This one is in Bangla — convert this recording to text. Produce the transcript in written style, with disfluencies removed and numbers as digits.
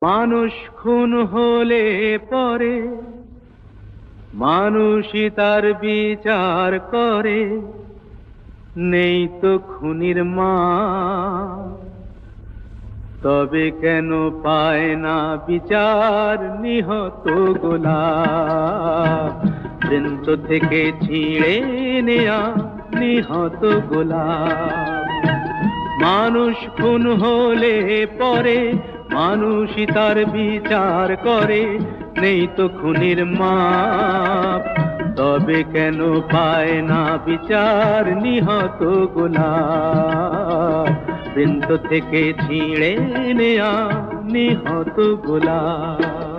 মানুষ খুন হলে পরে মানুষই তার বিচার করে, নেই তো খুনির মা। তবে কেন পায় না বিচার নিহত গোলাপ? বৃন্ত থেকে ছিঁড়ে নেয়া নিহত গোলাপ। মানুষ খুন হলে পরে মানুষই তার বিচার করে, নেই তো খুনির মাপ। তবে কেন পায় না বিচার নিহত গোলাপ? বৃন্ত থেকে ছিঁড়ে নেয়া নিহত গোলাপ।